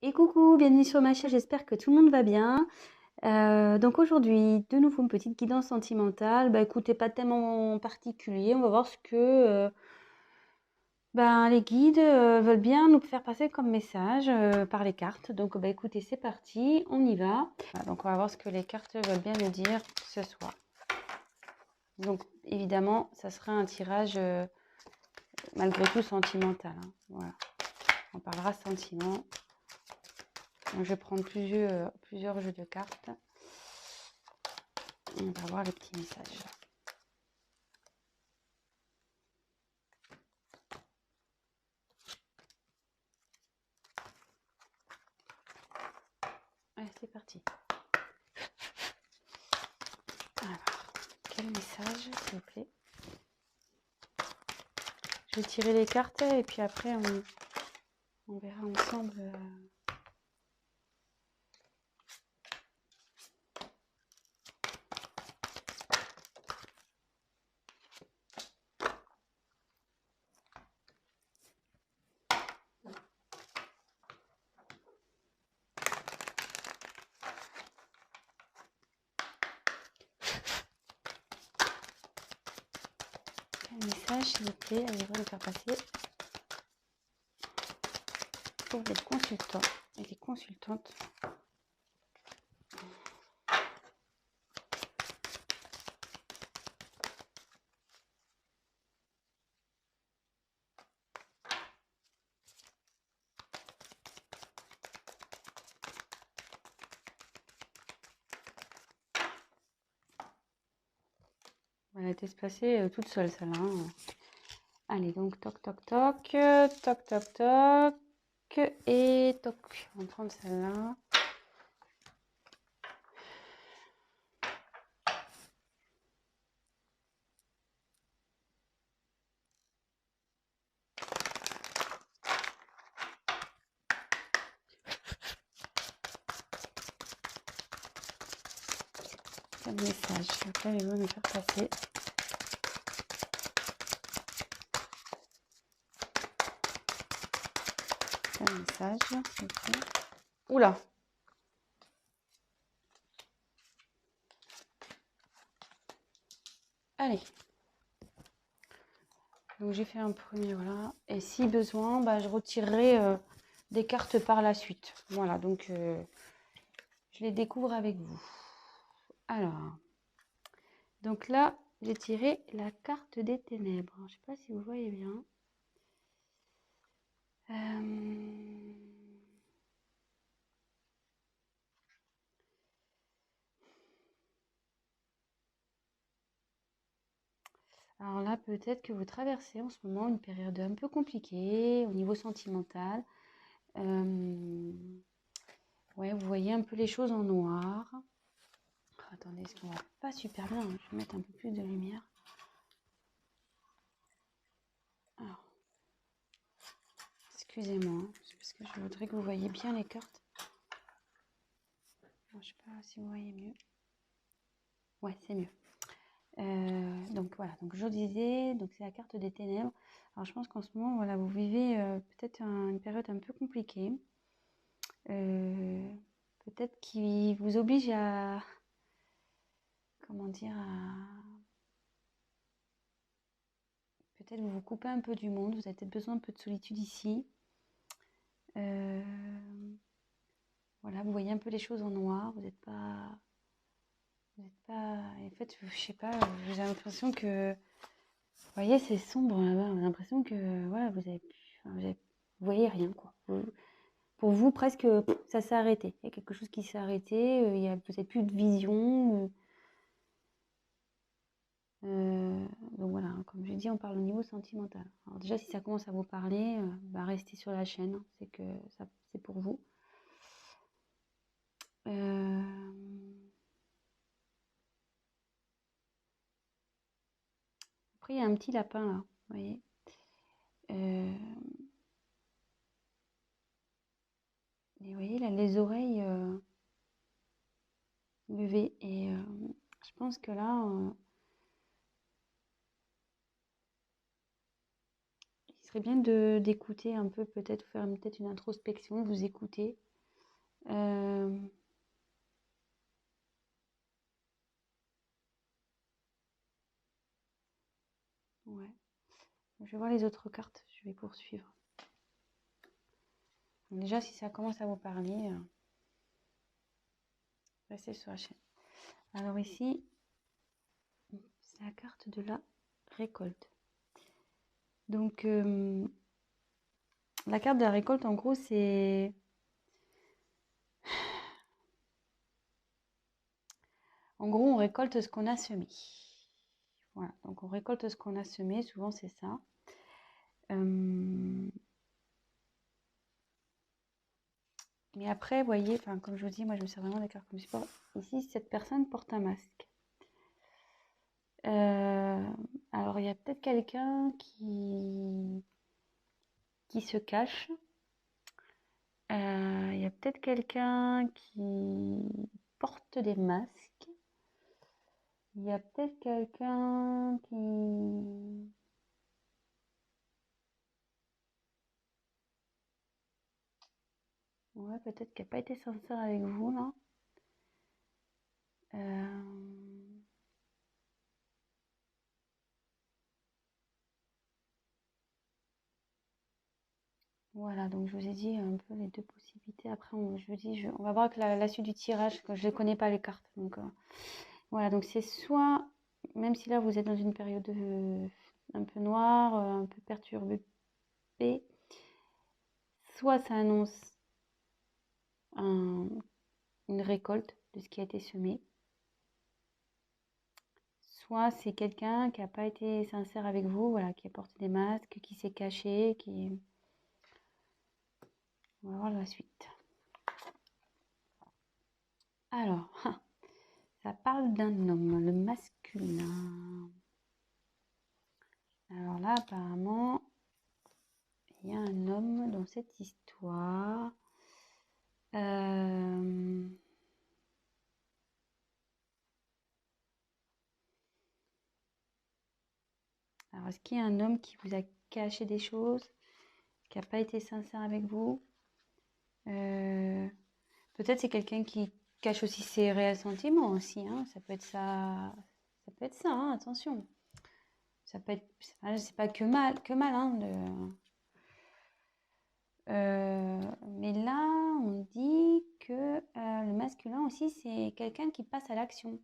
Et coucou, bienvenue sur ma chaîne, j'espère que tout le monde va bien. Donc aujourd'hui, de nouveau une petite guidance sentimentale. Bah écoutez, pas tellement particulier, on va voir ce que les guides veulent bien nous faire passer comme message par les cartes. Donc bah écoutez, c'est parti, on y va. Voilà, donc on va voir ce que les cartes veulent bien nous dire ce soir. Donc évidemment, ça sera un tirage malgré tout sentimental, hein. Voilà, on parlera sentiment. Donc, je vais prendre plusieurs jeux de cartes. On va voir les petits messages. Allez, c'est parti. Alors, quel message, s'il vous plaît? Je vais tirer les cartes et puis après, on verra ensemble. Quel message, s'il vous plaît, allez-vous le faire passer pour les consultants et les consultantes. Elle a été se passer toute seule, celle-là, hein. Allez, donc toc toc toc, toc toc toc, et toc. On va prendre celle-là. Quel message? Après, allez-vous me faire passer? Quel message? Okay. Oula! Allez. Donc j'ai fait un premier, voilà. Et si besoin, je retirerai des cartes par la suite. Voilà, donc je les découvre avec vous. Alors, donc là, j'ai tiré la carte des ténèbres. Je ne sais pas si vous voyez bien. Alors là, peut-être que vous traversez en ce moment une période un peu compliquée au niveau sentimental. Ouais, vous voyez un peu les choses en noir. Oh, attendez, ce qu'on va pas super bien, hein. Je vais mettre un peu plus de lumière. Alors, excusez-moi, hein, c'est parce que je voudrais que vous voyez bien les cartes. Je ne sais pas si vous voyez mieux. Ouais, c'est mieux. Donc voilà, donc je disais, donc c'est la carte des ténèbres. Alors je pense qu'en ce moment, voilà, vous vivez peut-être une période un peu compliquée. Peut-être qui vous oblige à, comment dire, peut-être vous vous coupez un peu du monde, vous avez peut-être besoin un peu de solitude ici. Voilà, vous voyez un peu les choses en noir, vous n'êtes pas, en fait, je sais pas, j'ai l'impression que, vous voyez, c'est sombre là-bas, j'ai l'impression que, voilà, vous voyez rien, quoi. Pour vous, presque, ça s'est arrêté. Il y a quelque chose qui s'est arrêté, vous n'avez plus de vision. Donc voilà, hein, comme je dis, on parle au niveau sentimental. Alors déjà, si ça commence à vous parler, restez sur la chaîne, hein, c'est que ça, c'est pour vous. Après, il y a un petit lapin là, vous voyez. Et vous voyez, là, les oreilles levées. Et je pense que là, il serait bien d'écouter un peu, peut-être faire peut-être une introspection, vous écouter. Ouais. Je vais voir les autres cartes, je vais poursuivre. Donc déjà, si ça commence à vous parler, restez sur la chaîne. Alors ici, c'est la carte de la récolte. Donc, la carte de la récolte, en gros, c'est... En gros, on récolte ce qu'on a semé. Voilà, donc on récolte ce qu'on a semé, souvent c'est ça. Mais après, vous voyez, comme je vous dis, moi je me sers vraiment des cartes comme support. Ici, cette personne porte un masque. Alors, il y a peut-être quelqu'un qui se cache. Il y a peut-être quelqu'un qui porte des masques. Il y a peut-être quelqu'un qui... Ouais, peut-être qui n'a pas été sincère avec vous, là. Voilà, donc je vous ai dit un peu les deux possibilités. Après, on va voir que la suite du tirage, que je ne connais pas les cartes. Donc, voilà, donc c'est soit, même si là vous êtes dans une période un peu noire, un peu perturbée, soit ça annonce une récolte de ce qui a été semé, soit c'est quelqu'un qui n'a pas été sincère avec vous, voilà, qui a porté des masques, qui s'est caché, qui... On va voir la suite. Alors, ça parle d'un homme, le masculin. Alors là, apparemment, il y a un homme dans cette histoire. Alors, est-ce qu'il y a un homme qui vous a caché des choses, qui n'a pas été sincère avec vous? Peut-être c'est quelqu'un qui cache aussi ses réels sentiments aussi, hein. Ça peut être ça, hein, attention. Ça peut être, c'est pas que mal, hein, mais là, on dit que le masculin aussi, c'est quelqu'un qui passe à l'action.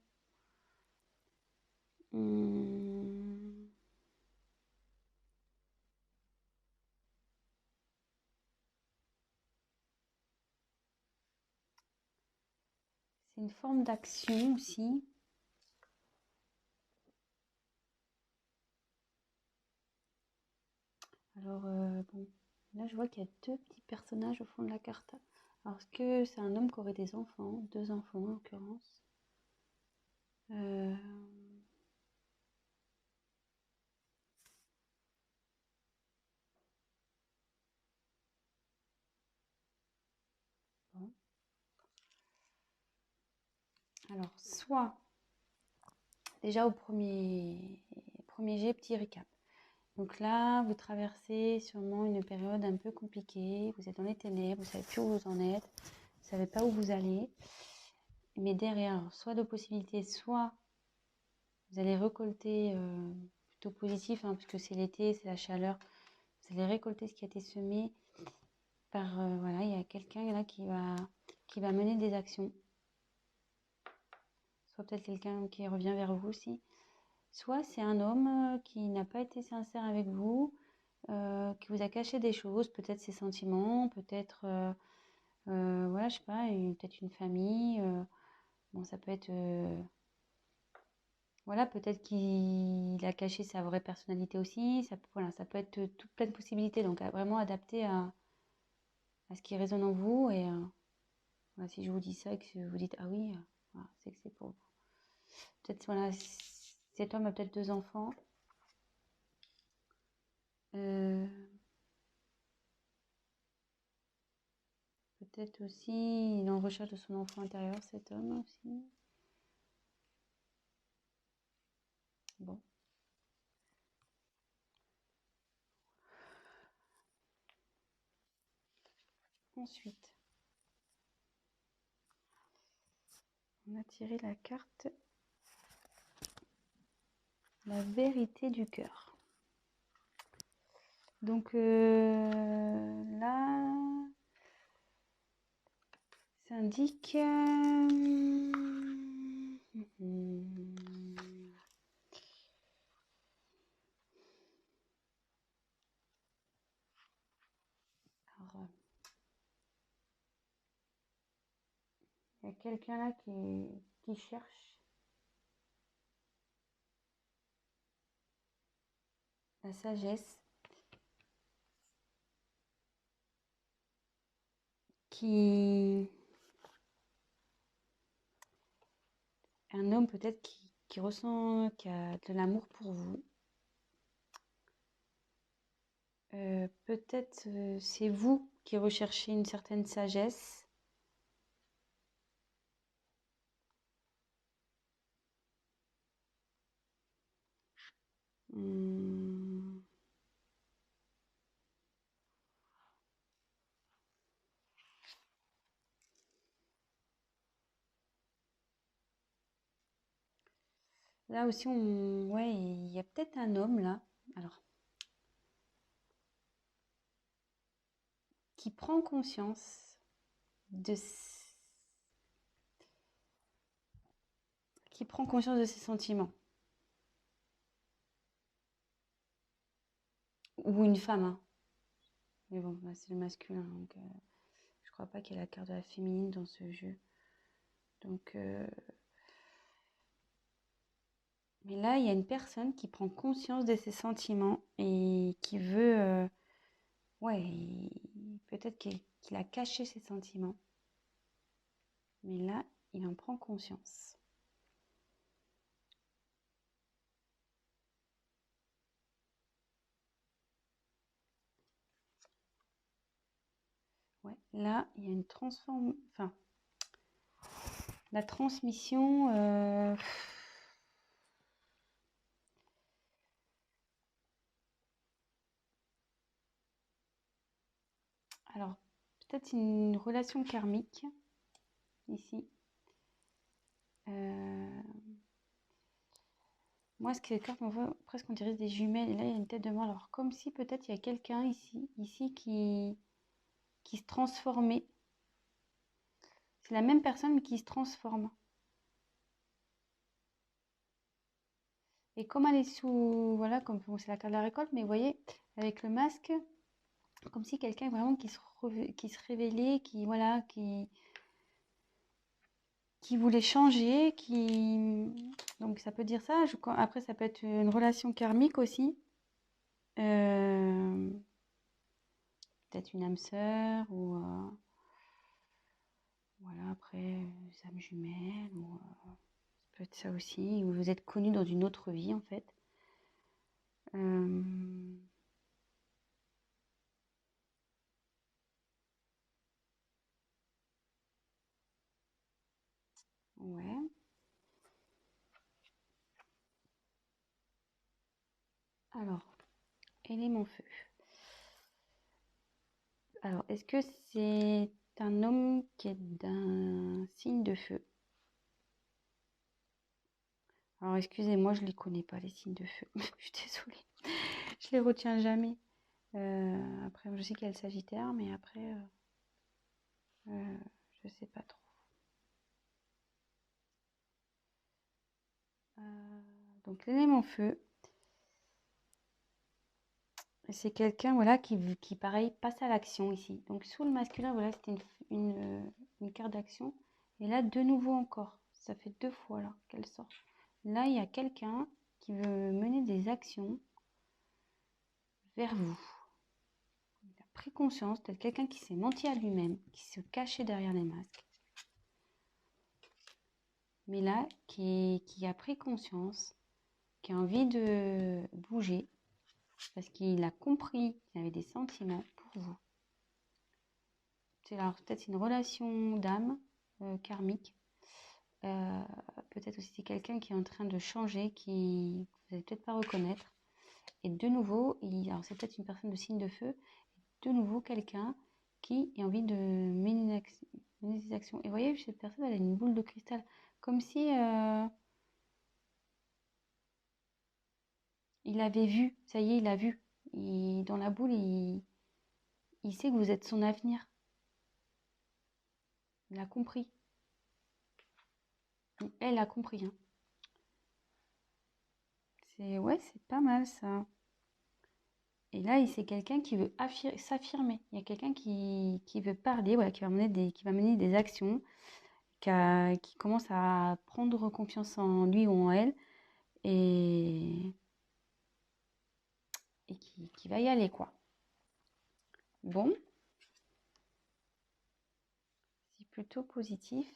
C'est une forme d'action aussi. Alors, bon, là, je vois qu'il y a deux petits personnages au fond de la carte. Alors, est-ce que c'est un homme qui aurait des enfants? Deux enfants, en l'occurrence. Bon. Alors, soit, déjà au premier jet, petit récap. Donc là, vous traversez sûrement une période un peu compliquée. Vous êtes dans les ténèbres, vous ne savez plus où vous en êtes, vous ne savez pas où vous allez. Mais derrière, soit de possibilités, soit vous allez récolter plutôt positif, hein, puisque c'est l'été, c'est la chaleur. Vous allez récolter ce qui a été semé par, voilà, il y a quelqu'un là qui va mener des actions. Soit peut-être quelqu'un qui revient vers vous aussi. Soit c'est un homme qui n'a pas été sincère avec vous, qui vous a caché des choses, peut-être ses sentiments, peut-être, voilà, je sais pas, peut-être une famille. Bon, ça peut être, voilà, peut-être qu'il a caché sa vraie personnalité aussi. Voilà, ça peut être toute plein de possibilités. Donc, vraiment adapté à ce qui résonne en vous. Et voilà, si je vous dis ça et que vous dites, ah oui, voilà, c'est que c'est pour vous. Peut-être, voilà, cet homme a peut-être deux enfants. Peut-être aussi, il est en recherche de son enfant intérieur, cet homme aussi. Bon. Ensuite, On a tiré la carte la vérité du cœur. Donc là, ça indique... Alors, il y a quelqu'un là qui cherche la sagesse, un homme peut-être qui ressent, qui a de l'amour pour vous. Peut-être c'est vous qui recherchez une certaine sagesse. Là aussi, ouais, il y a peut-être un homme là, alors, qui prend conscience de ses sentiments. Ou une femme, hein. Mais bon, là, c'est le masculin, donc je crois pas qu'il y ait la carte de la féminine dans ce jeu. Donc, mais là, il y a une personne qui prend conscience de ses sentiments et qui veut, ouais, peut-être qu'il a caché ses sentiments. Mais là, il en prend conscience. Ouais, là, il y a une enfin, la transmission. Alors, peut-être une relation karmique ici. Moi, ce que les cartes m'envoient, presque on dirait des jumelles. Et là, il y a une tête de mort. Alors, comme si peut-être il y a quelqu'un ici qui se transformait. C'est la même personne, mais qui se transforme. Et comme elle est sous... Voilà, comme bon, c'est la carte de la récolte, mais vous voyez, avec le masque, comme si quelqu'un vraiment qui se révélait, voilà, qui voulait changer, donc ça peut dire ça. Après, ça peut être une relation karmique aussi. Peut-être une âme sœur ou voilà, après, âme jumelle ou ça peut être ça aussi. Ou vous êtes connu dans une autre vie en fait. Ouais. Alors, élément feu. Alors, est-ce que c'est un homme qui est d'un signe de feu? Alors, excusez-moi, je ne les connais pas, les signes de feu. Je suis désolée. Je les retiens jamais. Après, je sais qu'il y a le Sagittaire, mais après, je sais pas trop. Donc, l'élément feu, c'est quelqu'un voilà, qui, pareil, passe à l'action ici. Donc, sous le masculin, voilà, c'était une carte d'action. Et là, de nouveau encore. Ça fait 2 fois là qu'elle sort. Là, il y a quelqu'un qui veut mener des actions vers vous. Il a pris conscience d'être quelqu'un qui s'est menti à lui-même, qui se cachait derrière les masques. Mais là, qui a pris conscience, qui a envie de bouger, parce qu'il a compris qu'il avait des sentiments pour vous. C'est alors peut-être une relation d'âme karmique. Peut-être aussi c'est quelqu'un qui est en train de changer, qui vous n'allez peut-être pas reconnaître. Et de nouveau, alors c'est peut-être une personne de signe de feu, de nouveau quelqu'un qui a envie de mener des actions. Et vous voyez, cette personne, elle a une boule de cristal. Comme si il avait vu, ça y est, il a vu. Dans la boule, il sait que vous êtes son avenir. Il a compris. Elle a compris, hein. Ouais, c'est pas mal ça. Et là, c'est quelqu'un qui veut s'affirmer. Il y a quelqu'un qui veut parler, voilà, qui va mener des actions, qui commence à prendre confiance en lui ou en elle et, qui va y aller, quoi. Bon, c'est plutôt positif.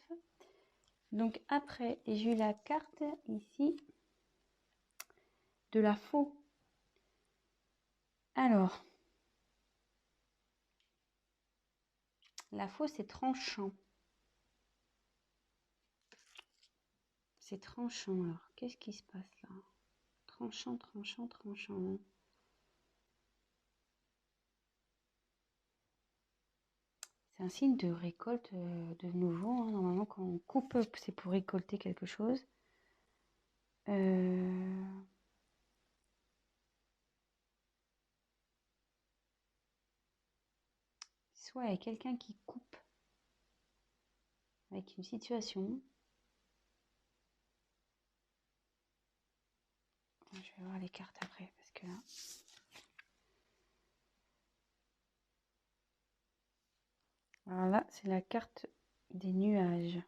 Donc après, j'ai eu la carte ici de la faux. Alors, la faux, c'est tranchant. C'est tranchant. Alors, qu'est-ce qui se passe là? Tranchant, tranchant, tranchant. C'est un signe de récolte de nouveau, hein. Normalement, quand on coupe, c'est pour récolter quelque chose. Soit il y a quelqu'un qui coupe avec une situation. Je vais voir les cartes après, parce que là... Alors là, c'est la carte des nuages.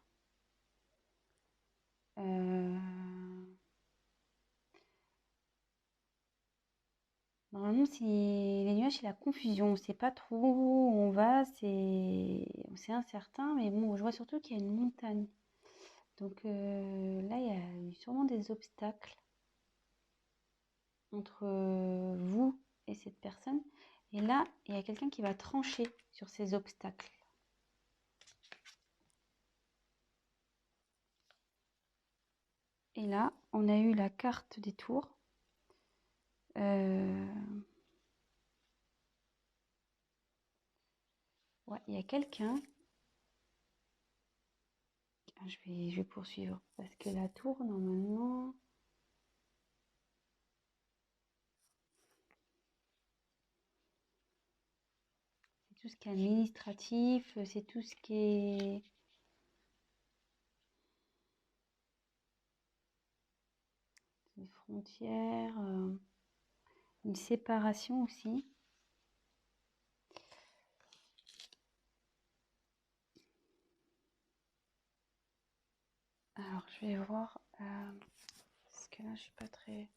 Normalement, si les nuages, c'est la confusion. On ne sait pas trop où on va, c'est incertain, mais bon, je vois surtout qu'il y a une montagne. Donc là, il y a eu sûrement des obstacles entre vous et cette personne. Et là, il y a quelqu'un qui va trancher sur ces obstacles. Et là, on a eu la carte des tours. Ouais, il y a quelqu'un. Je vais poursuivre parce que la tour, normalement... C'est tout ce qui est administratif, c'est tout ce qui est... Les frontières, une séparation aussi. Alors, je vais voir, parce que là, je suis pas très...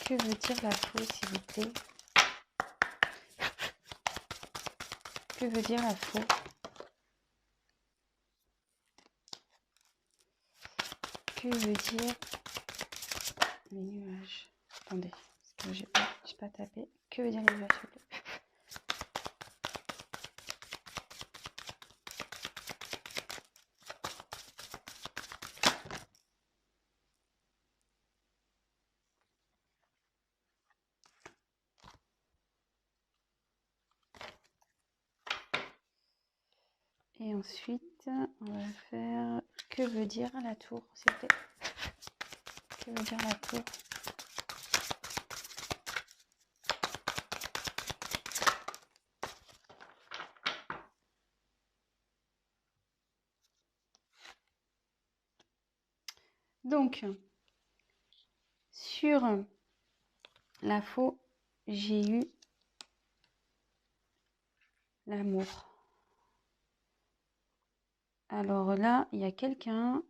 Que veut dire la faux, s'il vous plaît? Que veut dire la faux? Que veut dire les nuages? Attendez, parce que j'ai pas tapé. Que veut dire les nuages, s'il vous plaît? Et ensuite, on va faire que veut dire la tour, s'il vous plaît? Que veut dire la tour? Donc, sur la faux, j'ai eu l'amour. Alors là, il y a quelqu'un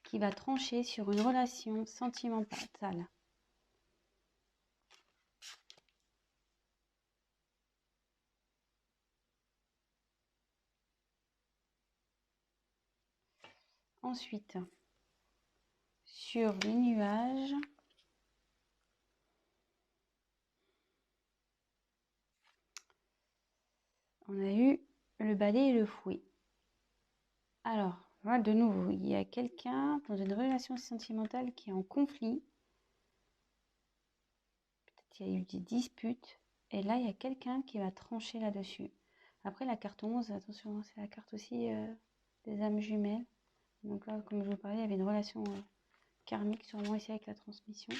qui va trancher sur une relation sentimentale. Ensuite, sur les nuages, on a eu le balai et le fouet. Alors, voilà, de nouveau, il y a quelqu'un dans une relation sentimentale qui est en conflit. Peut-être qu'il y a eu des disputes. Et là, il y a quelqu'un qui va trancher là-dessus. Après, la carte 11, attention, c'est la carte aussi des âmes jumelles. Donc là, comme je vous parlais, il y avait une relation karmique sûrement ici avec la transmission.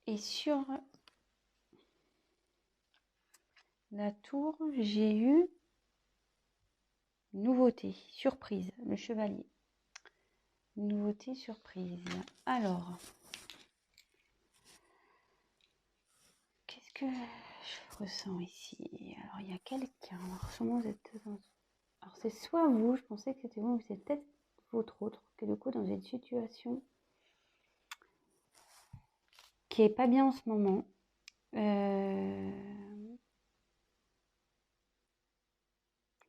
Et sur la tour, j'ai eu nouveauté, surprise, le chevalier. Nouveauté, surprise. Alors, qu'est-ce que je ressens ici? Alors, il y a quelqu'un. Alors, sûrement vous êtes dans... Alors, c'est soit vous, je pensais que c'était vous, mais c'est peut-être votre autre, que du coup, dans une situation qui est pas bien en ce moment.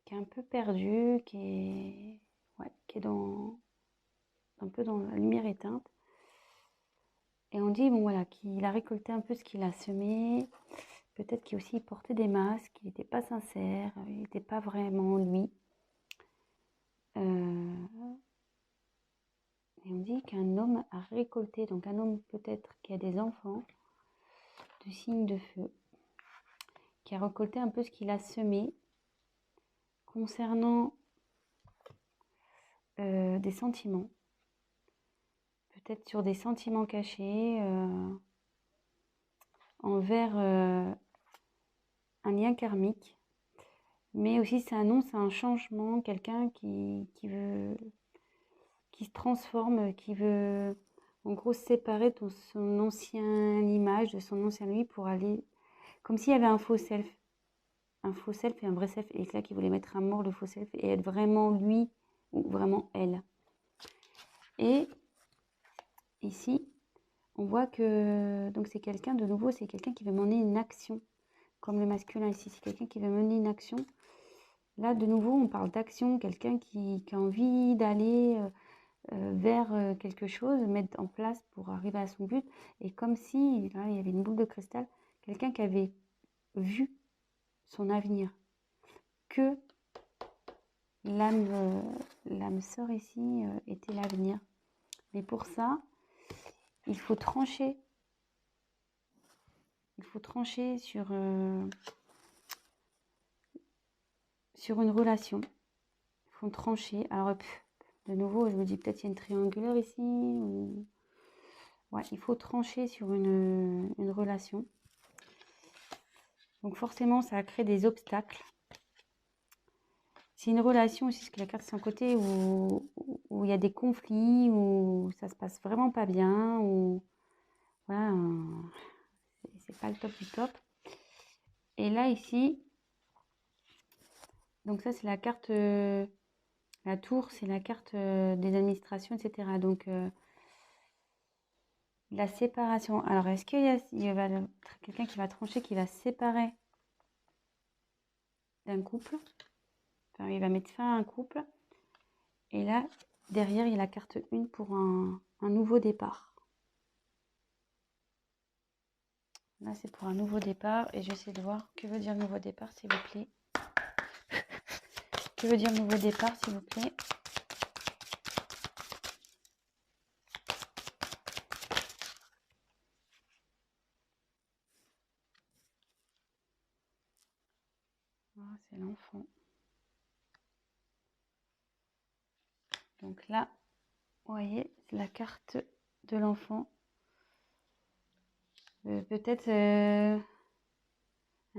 Qui est un peu perdu, qui est dans un peu dans la lumière éteinte. Et on dit, bon voilà, qu'il a récolté un peu ce qu'il a semé. Peut-être qu'il aussi portait des masques, il n'était pas sincère, il n'était pas vraiment lui. Et on dit qu'un homme a récolté, donc un homme peut-être qui a des enfants, de signes de feu, qui a récolté un peu ce qu'il a semé concernant des sentiments. Peut-être sur des sentiments cachés envers un lien karmique. Mais aussi ça annonce un changement, quelqu'un qui se transforme, qui veut en gros se séparer de son ancienne image, de son ancien lui pour aller... Comme s'il y avait un faux self et un vrai self. Et là, qui voulait mettre à mort le faux self et être vraiment lui ou vraiment elle. Et ici, on voit que donc c'est quelqu'un, de nouveau, c'est quelqu'un qui veut mener une action. Comme le masculin ici, c'est quelqu'un qui veut mener une action. Là, de nouveau, on parle d'action, quelqu'un qui a envie d'aller vers quelque chose, mettre en place pour arriver à son but. Et comme si, là, il y avait une boule de cristal, quelqu'un qui avait vu son avenir, que l'âme sœur ici était l'avenir. Mais pour ça, il faut trancher. Il faut trancher sur une relation. Il faut trancher. Alors, de nouveau, je me dis peut-être il y a une triangulaire ici. Ou... Ouais, il faut trancher sur une relation. Donc forcément, ça a créé des obstacles. C'est une relation aussi, ce que la carte c'est un côté où il y a des conflits, où ça se passe vraiment pas bien, où voilà, c'est pas le top du top. Et là ici, donc ça c'est la carte, la tour, c'est la carte des administrations, etc. Donc la séparation. Alors est-ce qu'il y a quelqu'un qui va trancher, qui va se séparer d'un couple? Enfin, il va mettre fin à un couple. Et là, derrière, il y a la carte 1 pour un nouveau départ. Là, c'est pour un nouveau départ. Et j'essaie de voir que veut dire nouveau départ, s'il vous plaît. Que veut dire nouveau départ, s'il vous plaît? Oh, c'est l'enfant. Donc là, vous voyez, c'est la carte de l'enfant. Peut-être un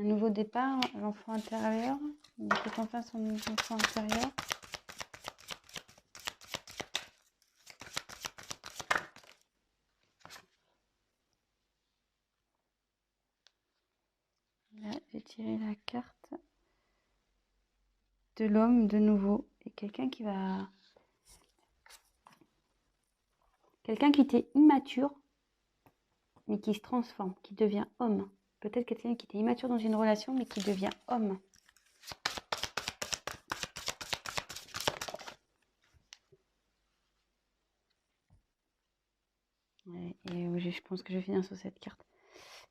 nouveau départ, l'enfant intérieur. Peut-être enfin son enfant intérieur. Là, j'ai tiré la carte de l'homme de nouveau. Et quelqu'un qui va... Quelqu'un qui était immature, mais qui se transforme, qui devient homme. Peut-être quelqu'un qui était immature dans une relation, mais qui devient homme. Ouais, et je pense que je vais finir sur cette carte.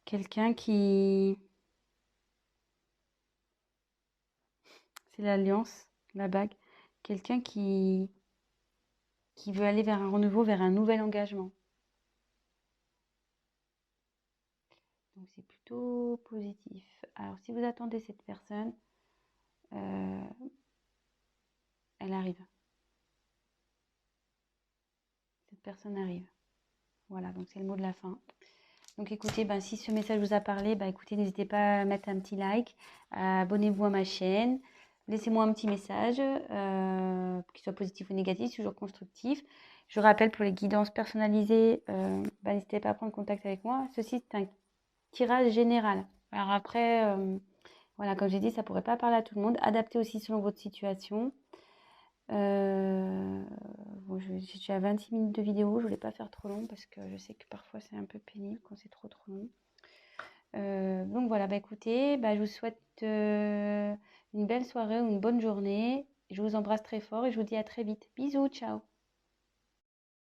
Quelqu'un qui... C'est l'alliance, la bague. Quelqu'un qui veut aller vers un renouveau, vers un nouvel engagement. Donc c'est plutôt positif. Alors si vous attendez cette personne, elle arrive. Cette personne arrive. Voilà, donc c'est le mot de la fin. Donc écoutez, si ce message vous a parlé, écoutez, n'hésitez pas à mettre un petit like, abonnez-vous à ma chaîne, laissez-moi un petit message, qu'il soit positif ou négatif, toujours constructif. Je rappelle, pour les guidances personnalisées, n'hésitez pas à prendre contact avec moi. Ceci, c'est un tirage général. Alors après, voilà, comme j'ai dit, ça ne pourrait pas parler à tout le monde. Adaptez aussi selon votre situation. Bon, je suis à 26 minutes de vidéo, je ne voulais pas faire trop long parce que je sais que parfois c'est un peu pénible quand c'est trop long. Donc voilà, écoutez, je vous souhaite une belle soirée ou une bonne journée. Je vous embrasse très fort et je vous dis à très vite. Bisous, ciao.